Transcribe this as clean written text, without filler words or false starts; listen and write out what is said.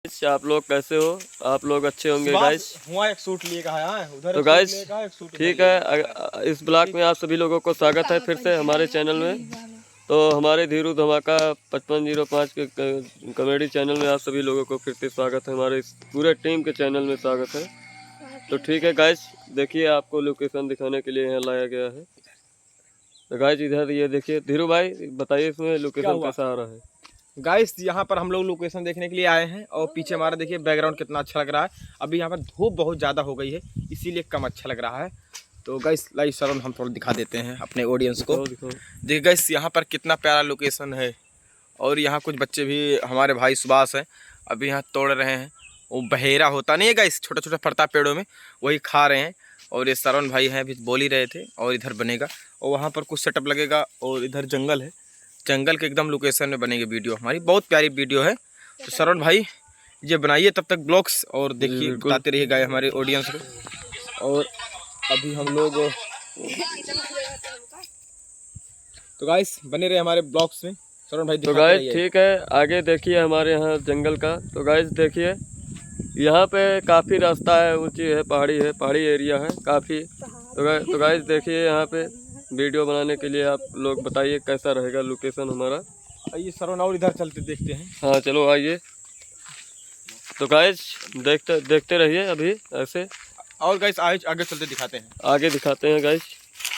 आप लोग कैसे हो? आप लोग अच्छे होंगे गाइस। हुआ एक सूट लिए कहा है उधर तो गाइस ठीक है, इस ब्लॉग में आप सभी लोगों को स्वागत है फिर से हमारे चैनल में। तो हमारे धीरू धमाका 5505 के कॉमेडी चैनल में आप सभी लोगों को फिर से स्वागत है। हमारे इस पूरे टीम के चैनल में स्वागत है। तो ठीक है गाइस, देखिए आपको लोकेशन दिखाने के लिए यहाँ लाया गया है। तो गाइस इधर ये देखिए, धीरू भाई बताइए इसमें लोकेशन कैसा आ रहा है। गाइस यहाँ पर हम लोग लोकेशन देखने के लिए आए हैं और पीछे हमारा देखिए बैकग्राउंड कितना अच्छा लग रहा है। अभी यहाँ पर धूप बहुत ज़्यादा हो गई है इसीलिए कम अच्छा लग रहा है। तो गाइस लाइव सराउंड हम थोड़ा दिखा देते हैं अपने ऑडियंस को। देखिए गाइस यहाँ पर कितना प्यारा लोकेशन है और यहाँ कुछ बच्चे भी हमारे भाई सुभाष हैं अभी यहाँ तोड़ रहे हैं। वो बहेरा होता नहीं है गाइस, छोटा छोटा फरता पेड़ों में, वही खा रहे हैं। और ये सरवण भाई हैं अभी बोल ही रहे थे। और इधर बनेगा और वहाँ पर कुछ सेटअप लगेगा और इधर जंगल है, जंगल के एकदम लोकेशन में बनेगी वीडियो। हमारी बहुत प्यारी वीडियो है। तो सरवण भाई ये बनाइए तब तक ब्लॉग्स और देखिए बताते रहिए गाय हमारे ऑडियंस को। और अभी हम लोग तो गाइस बने रहे हमारे ब्लॉग्स में। सरवण भाई तो गाइस ठीक है, आगे देखिए हमारे यहाँ जंगल का। तो गाइस देखिए यहाँ पे काफ़ी रास्ता है, ऊंची है, पहाड़ी एरिया है काफ़ी। तो गाइस देखिए यहाँ पे वीडियो बनाने के लिए आप लोग बताइए कैसा रहेगा लोकेशन हमारा। आइए सरवण और इधर चलते देखते हैं। हाँ चलो आइए। तो गाइस देखते रहिए अभी ऐसे। और गाइस आगे चलते दिखाते हैं। आगे दिखाते हैं गाइस।